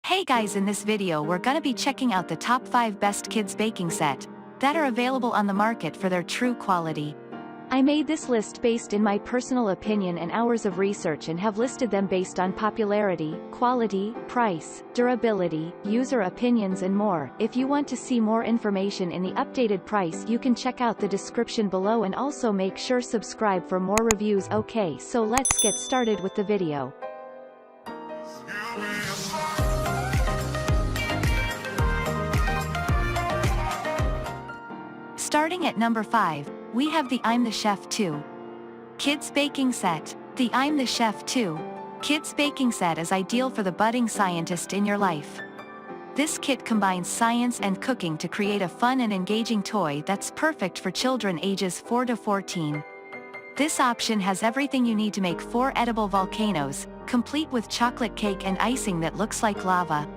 Hey guys, in this video we're gonna be checking out the top 5 best kids baking set that are available on the market for their true quality. I made this list based in my personal opinion and hours of research and have listed them based on popularity, quality, price, durability, user opinions and more. If you want to see more information in the updated price, you can check out the description below and also make sure subscribe for more reviews. Okay, so let's get started with the video. Starting at number 5, we have the I'm the Chef 2 Kids Baking Set. The I'm the Chef 2 Kids Baking Set is ideal for the budding scientist in your life. This kit combines science and cooking to create a fun and engaging toy that's perfect for children ages 4 to 14. This option has everything you need to make 4 edible volcanoes, complete with chocolate cake and icing that looks like lava.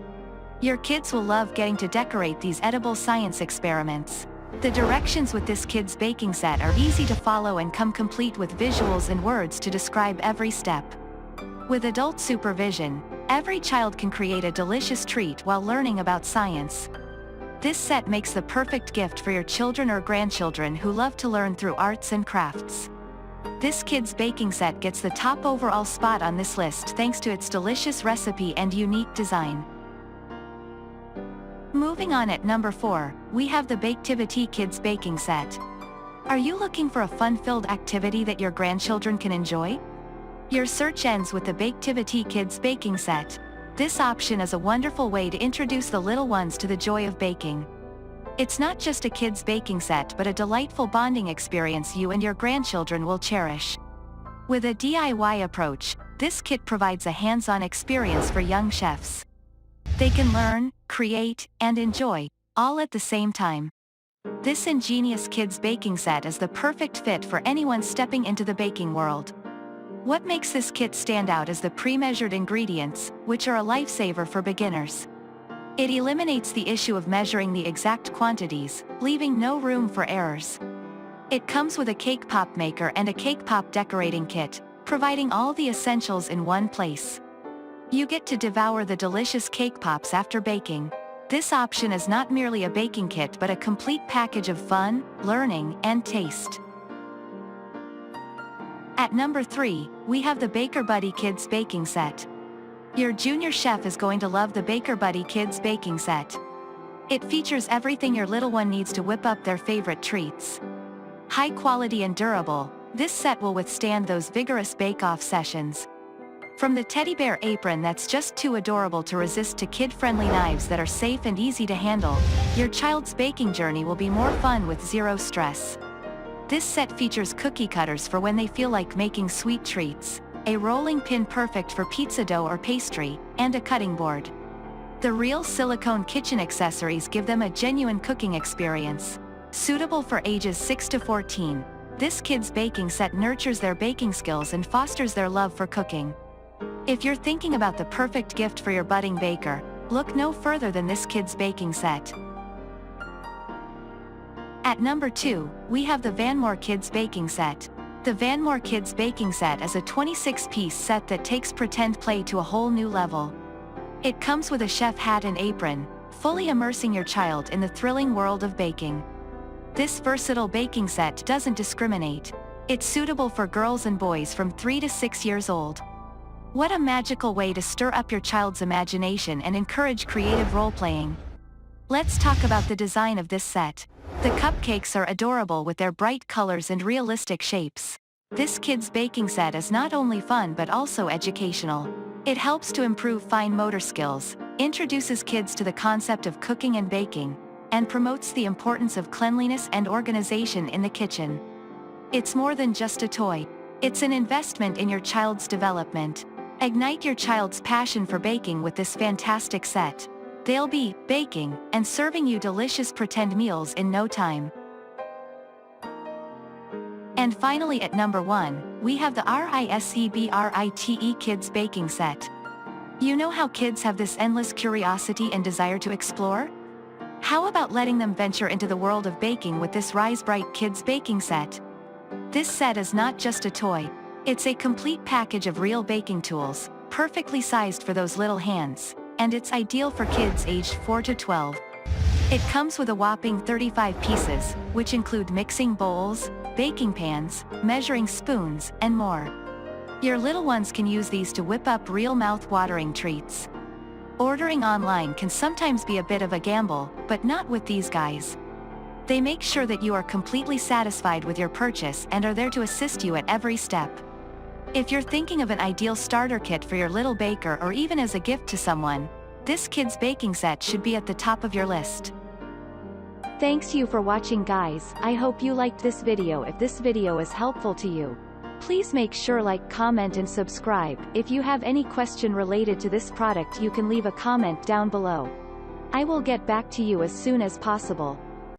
Your kids will love getting to decorate these edible science experiments. The directions with this kids baking set are easy to follow and come complete with visuals and words to describe every step. With adult supervision, every child can create a delicious treat while learning about science. This set makes the perfect gift for your children or grandchildren who love to learn through arts and crafts. This kids baking set gets the top overall spot on this list thanks to its delicious recipe and unique design. Moving on, at number 4, we have the Baketivity Kids Baking Set. Are you looking for a fun-filled activity that your grandchildren can enjoy? Your search ends with the Baketivity Kids Baking Set. This option is a wonderful way to introduce the little ones to the joy of baking. It's not just a kids baking set but a delightful bonding experience you and your grandchildren will cherish. With a DIY approach, this kit provides a hands-on experience for young chefs. They can learn, create, and enjoy, all at the same time. This ingenious kids baking set is the perfect fit for anyone stepping into the baking world. What makes this kit stand out is the pre-measured ingredients, which are a lifesaver for beginners. It eliminates the issue of measuring the exact quantities, leaving no room for errors. It comes with a cake pop maker and a cake pop decorating kit, providing all the essentials in one place. You get to devour the delicious cake pops after baking. This option is not merely a baking kit but a complete package of fun, learning, and taste. At number 3, we have the Baker Buddy Kids Baking Set. Your junior chef is going to love the Baker Buddy Kids Baking Set. It features everything your little one needs to whip up their favorite treats. High quality and durable, this set will withstand those vigorous bake-off sessions. From the teddy bear apron that's just too adorable to resist to kid-friendly knives that are safe and easy to handle, your child's baking journey will be more fun with zero stress. This set features cookie cutters for when they feel like making sweet treats, a rolling pin perfect for pizza dough or pastry, and a cutting board. The real silicone kitchen accessories give them a genuine cooking experience. Suitable for ages 6 to 14, this kids baking set nurtures their baking skills and fosters their love for cooking. If you're thinking about the perfect gift for your budding baker, look no further than this kids baking set. At number 2, we have the Vanmor Kids Baking Set. The Vanmor Kids Baking Set is a 26-piece set that takes pretend play to a whole new level. It comes with a chef hat and apron, fully immersing your child in the thrilling world of baking. This versatile baking set doesn't discriminate. It's suitable for girls and boys from 3 to 6 years old. What a magical way to stir up your child's imagination and encourage creative role-playing. Let's talk about the design of this set. The cupcakes are adorable with their bright colors and realistic shapes. This kids baking set is not only fun but also educational. It helps to improve fine motor skills, introduces kids to the concept of cooking and baking, and promotes the importance of cleanliness and organization in the kitchen. It's more than just a toy. It's an investment in your child's development. Ignite your child's passion for baking with this fantastic set. They'll be baking and serving you delicious pretend meals in no time. And finally, at number 1, we have the RISEBRITE Kids Baking Set. You know how kids have this endless curiosity and desire to explore? How about letting them venture into the world of baking with this Rise Bright Kids Baking Set? This set is not just a toy. It's a complete package of real baking tools, perfectly sized for those little hands. and it's ideal for kids aged 4 to 12. It comes with a whopping 35 pieces, which include mixing bowls, baking pans, measuring spoons, and more. Your little ones can use these to whip up real mouth-watering treats. Ordering online can sometimes be a bit of a gamble, but not with these guys. They make sure that you are completely satisfied with your purchase and are there to assist you at every step. If you're thinking of an ideal starter kit for your little baker or even as a gift to someone, this kids baking set should be at the top of your list. Thanks you for watching, guys. I hope you liked this video. If this video is helpful to you, please make sure like, comment and subscribe. If you have any question related to this product, you can leave a comment down below. I will get back to you as soon as possible.